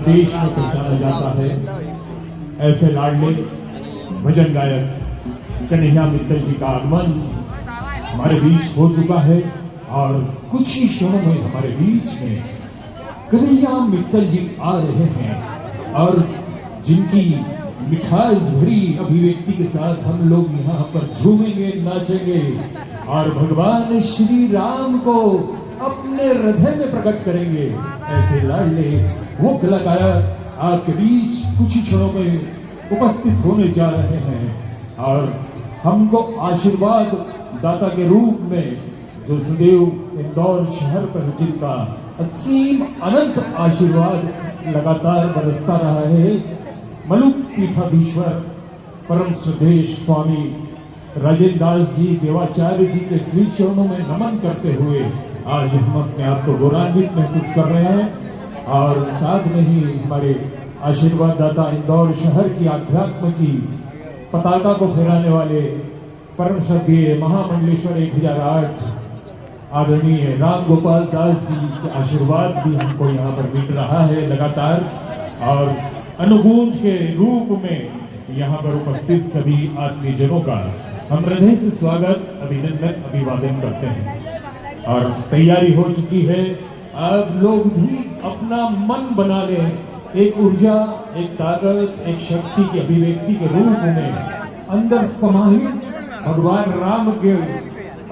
देश में पहचाना जाता है। ऐसे लाडले भजन गायक कन्हैया मित्तल जी का आगमन हमारे बीच हो चुका है और कुछ ही क्षणों में हमारे बीच में कन्हैया मित्तल जी आ रहे हैं और जिनकी मिठास भरी अभिव्यक्ति के साथ हम लोग यहाँ पर झूमेंगे, नाचेंगे और भगवान श्री राम को अपने हृदय में प्रकट करेंगे। ऐसे लाडले वो कलाकार आपके बीच कुछ ही क्षणों में उपस्थित होने जा रहे हैं और हमको आशीर्वाद दाता के रूप में जो सदैव इंदौर शहर पर जिनका असीम अनंत आशीर्वाद लगातार बरसता रहा है, मलुक पीठाधीश्वर परम श्रद्धेय स्वामी राजेंद्र दास जी देवाचार्य जी के श्री चरणों में नमन करते हुए आज हम अपने आप को गौरवान्वित महसूस कर रहे हैं और साथ में ही हमारे आशीर्वाद दाता इंदौर शहर की आध्यात्म की पताका को फहराने वाले परम श्रद्धेय महामंडलेश्वर 1008 आदरणीय राम गोपाल दास जी के आशीर्वाद भी हमको यहाँ पर मिल रहा है लगातार और अनुगूंज के रूप में यहाँ पर उपस्थित सभी आत्मीयजनों का हम हृदय से स्वागत, अभिनंदन, अभिवादन करते हैं और तैयारी हो चुकी है। आप लोग भी अपना मन बना लें, एक ऊर्जा, एक ताकत, एक शक्ति की अभिव्यक्ति के रूप में अंदर समाहित भगवान राम के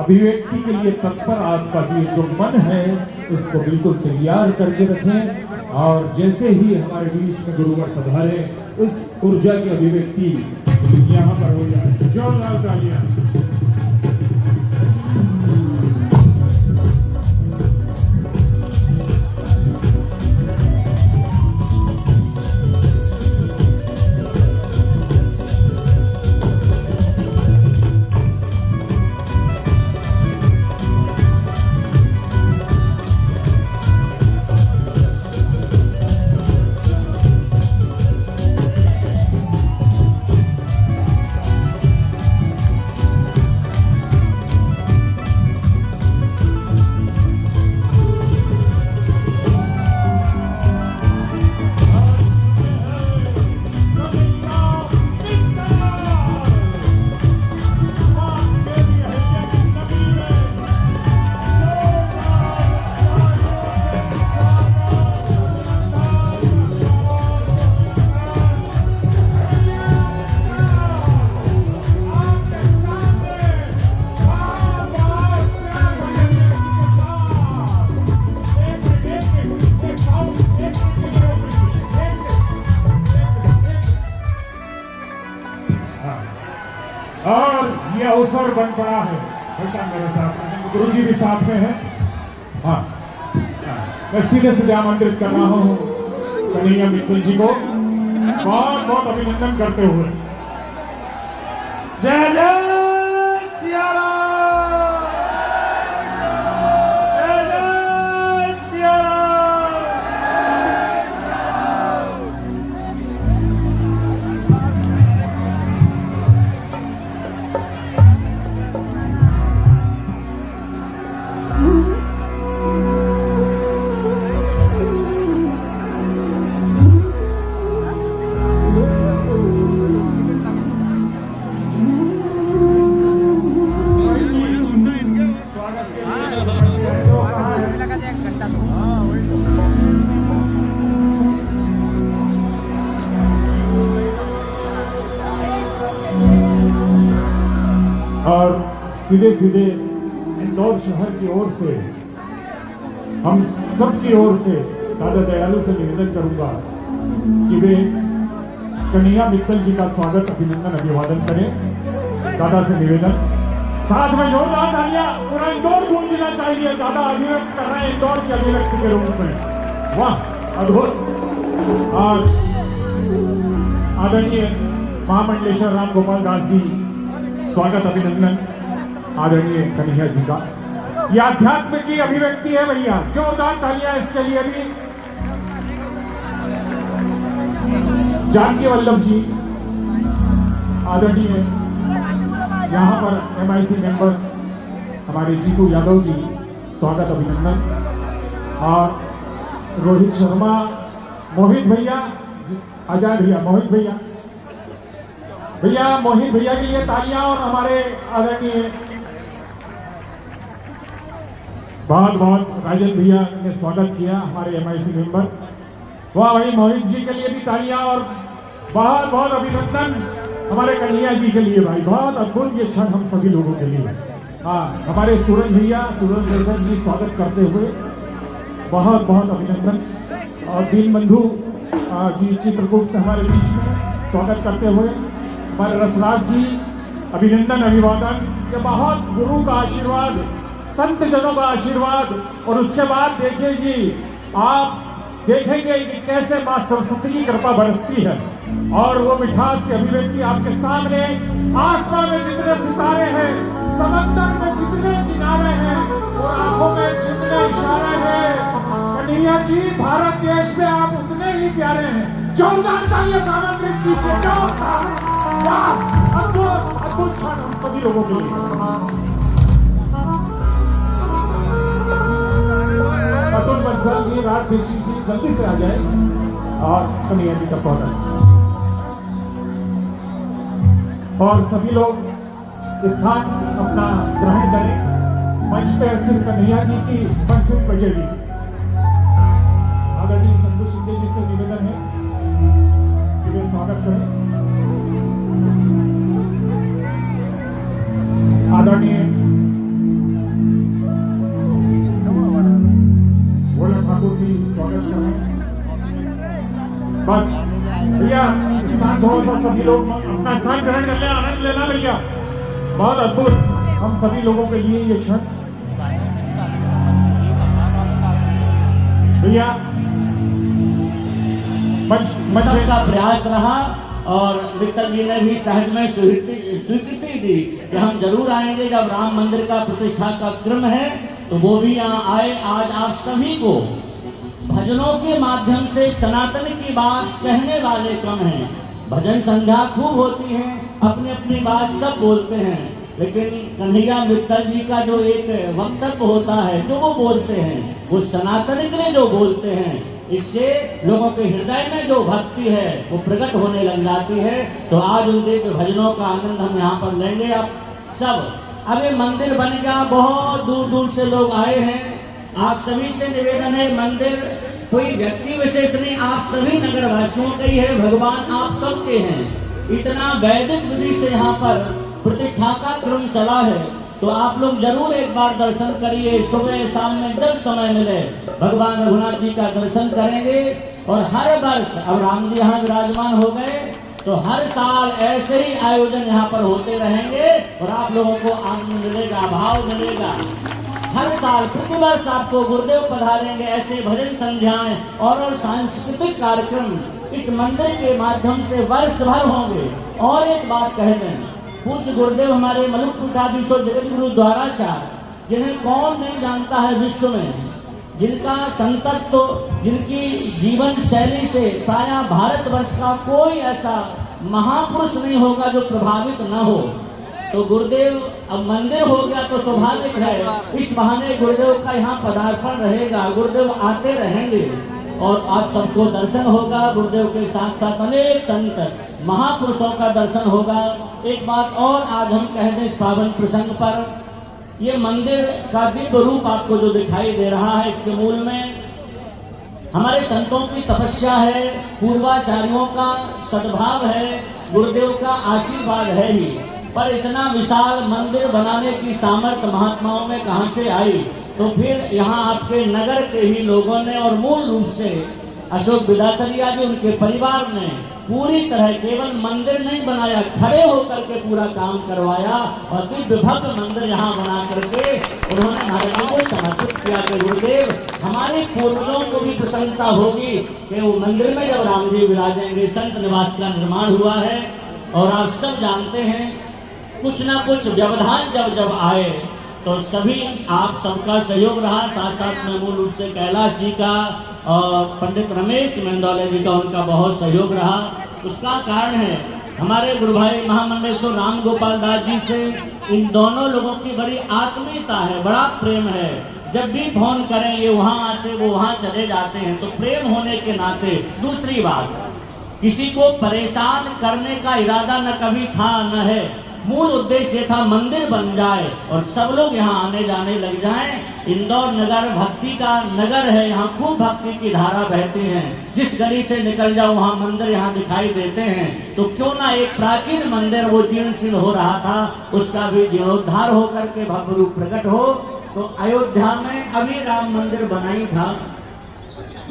अभिव्यक्ति के लिए तत्पर आपका जो मन है उसको बिल्कुल तैयार करके रखें और जैसे ही हमारे बीच में गुरुवर पधारे उस ऊर्जा की अभिव्यक्ति यहाँ पर हो जाए। जोरदार तालियां। और ये अवसर बन पड़ा है, ऐसा मेरे साथ गुरु जी भी साथ में है। हाँ, मैं सीधे आमंत्रित कर रहा हूँ कन्हैया मित्तल जी को बहुत बहुत अभिनंदन करते हुए। जय जय सिया राम, जय जय सिया और सीधे इंदौर शहर की ओर से हम सब की ओर से दादा दयालु से निवेदन करूंगा कि वे कन्हैया मित्तल जी का स्वागत, अभिनंदन, अभिवादन करें। दादा से निवेदन, साथ में जोरदार तालियां, पूरा इंदौर गूंजना चाहिए। दादा अभिव्यक्त कर रहे हैं इंदौर की अभिव्यक्ति के रूप में। वाह, अद्भुत। और आदरणीय महामंडलेश्वर राम गोपाल दास जी, स्वागत, अभिनंदन आदरणीय कन्हैया जी का। यह अध्यात्म की अभिव्यक्ति है भैया, जोरदार तालियां इसके लिए भी। जानकी वल्लभ जी आदरणीय, यहाँ पर MIC मेंबर हमारे जीतू यादव जी, स्वागत, अभिनंदन। और रोहित शर्मा मोहित भैया, आजाद भैया, मोहित भैया, मोहित भैया के लिए तालियां। और हमारे आदरणीय बहुत राजन भैया ने स्वागत किया, हमारे MIC मेंबर। वाह भाई, मोहित जी के लिए भी तालियां और बहुत अभिनंदन हमारे कन्हैया जी के लिए। भाई बहुत अद्भुत ये क्षण हम सभी लोगों के लिए। हाँ, हमारे सूरज भैया, सूरज दर्शन जी स्वागत करते हुए बहुत अभिनंदन। और दीन बंधु जी चित्रकूट से हमारे बीच में स्वागत करते हुए हमारे रसराज जी अभिनंदन अभिवादन के बहुत गुरु का आशीर्वाद, संत जनों का आशीर्वाद। और उसके बाद देखिए जी, आप देखेंगे कि कैसे मां सरस्वती की कृपा बरसती है और वो मिठास की अभिव्यक्ति आपके सामने। आसमान में जितने सितारे हैं, समंदर में जितने किनारे हैं और आंखों में जितने इशारे हैं, कन्हैया जी भारत देश में आप उतने ही प्यारे हैं। जोरदार तालियां आमंत्रित कीजिए। अद्भुत क्षण हम सभी लोगों के लिए। अतुल बंसल जी, राज देशी जी जल्दी से आ जाए और कन्हैया जी का स्वागत। और सभी लोग स्थान अपना ग्रहण करें। मंच पर सिर्फ कन्हैया जी की बंसी बजेगी। आदरणीय चंदू शिंदे जी से निवेदन है कि वे स्वागत करें। आदरणीय ठाकुर जी स्वागत करें। बस भैया स्थान थोड़ा सा सभी लोग अपना स्थान ग्रहण कर ले, आनंद लेना भैया। बहुत अद्भुत हम सभी लोगों के लिए ये क्षण। भैया मंच का प्रयास रहा और मित्तल जी ने भी सहज में स्वीकृति दी कि हम जरूर आएंगे। जब राम मंदिर का प्रतिष्ठा का क्रम है तो वो भी यहाँ आए। आज आप सभी को भजनों के माध्यम से सनातन की बात कहने वाले कम हैं। भजन संध्या खूब होती है, अपनी अपनी बात सब बोलते हैं, लेकिन कन्हैया मित्तल जी का जो एक वक्तव्य होता है, जो वो बोलते हैं, वो सनातन के लिए जो बोलते हैं, इससे लोगों के हृदय में जो भक्ति है वो प्रकट होने लग जाती है। तो आज उनके भजनों का आनंद हम यहाँ पर लेंगे। आप सब, अब ये मंदिर बन गया, बहुत दूर दूर से लोग आए हैं। आप सभी से निवेदन है, मंदिर कोई व्यक्ति विशेष नहीं, आप सभी नगरवासियों का ही है, भगवान आप सबके हैं। इतना वैदिक विधि से यहाँ पर प्रतिष्ठा का क्रम चला है, तो आप लोग जरूर एक बार दर्शन करिए। सुबह शाम में जब समय मिले भगवान रघुनाथ जी का दर्शन करेंगे। और हर वर्ष, अब राम जी यहाँ विराजमान हो गए, तो हर साल ऐसे ही आयोजन यहाँ पर होते रहेंगे और आप लोगों को आनंद मिलेगा, भाव मिलेगा। हर साल प्रतिवर्ष आपको गुरुदेव पधारेंगे। ऐसे भजन संध्याएं और सांस्कृतिक कार्यक्रम इस मंदिर के माध्यम से वर्ष भर होंगे। और एक बात कह दें, पूज्य गुरुदेव हमारे मलुक पीठाधीश्वर जगत गुरु द्वाराचार्य, जिन्हें कौन नहीं जानता है विश्व में, जिनका संतत्व, जिनकी जीवन शैली से प्रायः भारतवर्ष का कोई ऐसा महापुरुष नहीं होगा जो प्रभावित न हो। तो गुरुदेव, अब मंदिर हो गया तो स्वाभाविक है, इस बहाने गुरुदेव का यहाँ पदार्पण रहेगा, गुरुदेव आते रहेंगे और आप सबको दर्शन होगा। गुरुदेव के साथ साथ अनेक संत महापुरुषों का दर्शन होगा। एक बात और आज हम कह दें इस पावन प्रसंग पर, ये मंदिर का दिव्य रूप आपको जो दिखाई दे रहा है, इसके मूल में हमारे संतों की तपस्या है, पूर्वाचार्यों का सद्भाव है, गुरुदेव का आशीर्वाद है ही। पर इतना विशाल मंदिर बनाने की सामर्थ्य महात्माओं में कहां से आई? तो फिर यहाँ आपके नगर के ही लोगों ने, और मूल रूप से अशोक विदासरिया जी, उनके परिवार ने पूरी तरह केवल मंदिर नहीं बनाया, खड़े होकर के पूरा काम करवाया और दिव्य भव्य मंदिर यहाँ बना करके उन्होंने महाराज को समर्पित किया कि गुरुदेव, हमारे पूर्वजों को भी प्रसन्नता होगी कि वो मंदिर में जब राम जी विराजेंगे। संत निवास का निर्माण हुआ है और आप सब जानते हैं, कुछ ना कुछ व्यवधान जब आए तो सभी आप सबका सहयोग रहा। साथ साथ में मूल रूप से कैलाश जी का और पंडित रमेश मेंदौले जी का, उनका बहुत सहयोग रहा। उसका कारण है हमारे गुरु भाई महामंडलेश्वर राम गोपाल दास जी से इन दोनों लोगों की बड़ी आत्मीयता है, बड़ा प्रेम है। जब भी फोन करें ये वहाँ आते वो वहाँ चले जाते हैं, तो प्रेम होने के नाते। दूसरी बात, किसी को परेशान करने का इरादा न कभी था न है। मूल उद्देश्य था मंदिर बन जाए और सब लोग यहाँ आने जाने लग जाएं। इंदौर नगर भक्ति का नगर है, यहाँ खूब भक्ति की धारा बहती है। जिस गली से निकल जाओ वहाँ मंदिर यहाँ दिखाई देते हैं। तो क्यों ना एक प्राचीन मंदिर वो जीर्णशीर्ण हो रहा था, उसका भी जीर्णोद्धार होकर के भव्य रूप प्रकट हो। तो अयोध्या में अभी राम मंदिर बना ही था।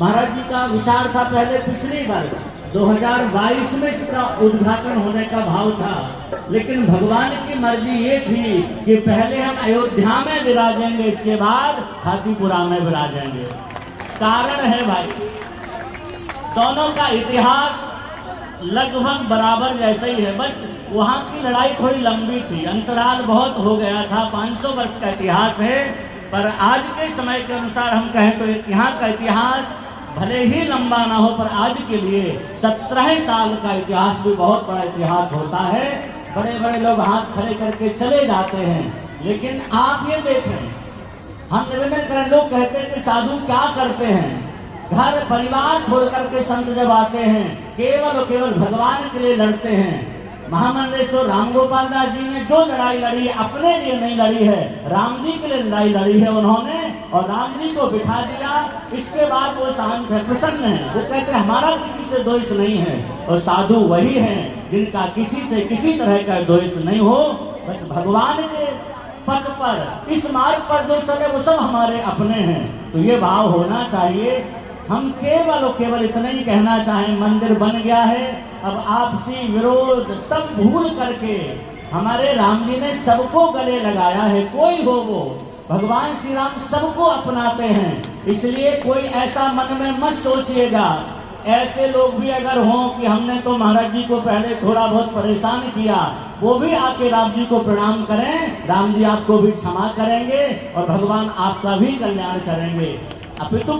महाराज जी का विचार था पहले पिछले वर्ष 2022 में इसका उद्घाटन होने का भाव था, लेकिन भगवान की मर्जी ये थी कि पहले हम अयोध्या में विराजेंगे, इसके बाद खातीपुरा में विराजेंगे। कारण है भाई, दोनों का इतिहास लगभग बराबर जैसा ही है, बस वहाँ की लड़ाई थोड़ी लंबी थी, अंतराल बहुत हो गया था। 500 वर्ष का इतिहास है, पर आज के समय के अनुसार हम कहें तो यहाँ का इतिहास भले ही लंबा ना हो, पर आज के लिए 17 साल का इतिहास भी बहुत बड़ा इतिहास होता है। बड़े बड़े लोग हाथ खड़े करके चले जाते हैं, लेकिन आप ये देखें, हम निवेदन करें, लोग कहते हैं कि साधु क्या करते हैं, घर परिवार छोड़ करके संत जब आते हैं केवल और केवल भगवान के लिए लड़ते हैं। महामंडलेश्वर राम गोपाल दास जी ने जो लड़ाई लड़ी अपने लिए नहीं लड़ी है, राम जी के लिए लड़ाई लड़ी है उन्होंने, और राम जी को बिठा दिया। इसके बाद वो शांत है, प्रसन्न है, वो कहते हैं हमारा किसी से द्वेष नहीं है। और साधु वही हैं जिनका किसी से किसी तरह का द्वेष नहीं हो, बस भगवान के पथ पर, इस मार्ग पर जो चले वो सब हमारे अपने हैं। तो ये भाव होना चाहिए। हम केवल और केवल इतना ही कहना चाहें, मंदिर बन गया है, अब आपसी विरोध सब भूल करके हमारे राम जी ने सबको गले लगाया है, कोई हो वो, भगवान श्री राम सबको अपनाते हैं। इसलिए कोई ऐसा मन में मत सोचिएगा, ऐसे लोग भी अगर हों कि हमने तो महाराज जी को पहले थोड़ा बहुत परेशान किया, वो भी आके राम जी को प्रणाम करें, राम जी आपको भी क्षमा करेंगे और भगवान आपका भी कल्याण करेंगे। अपितु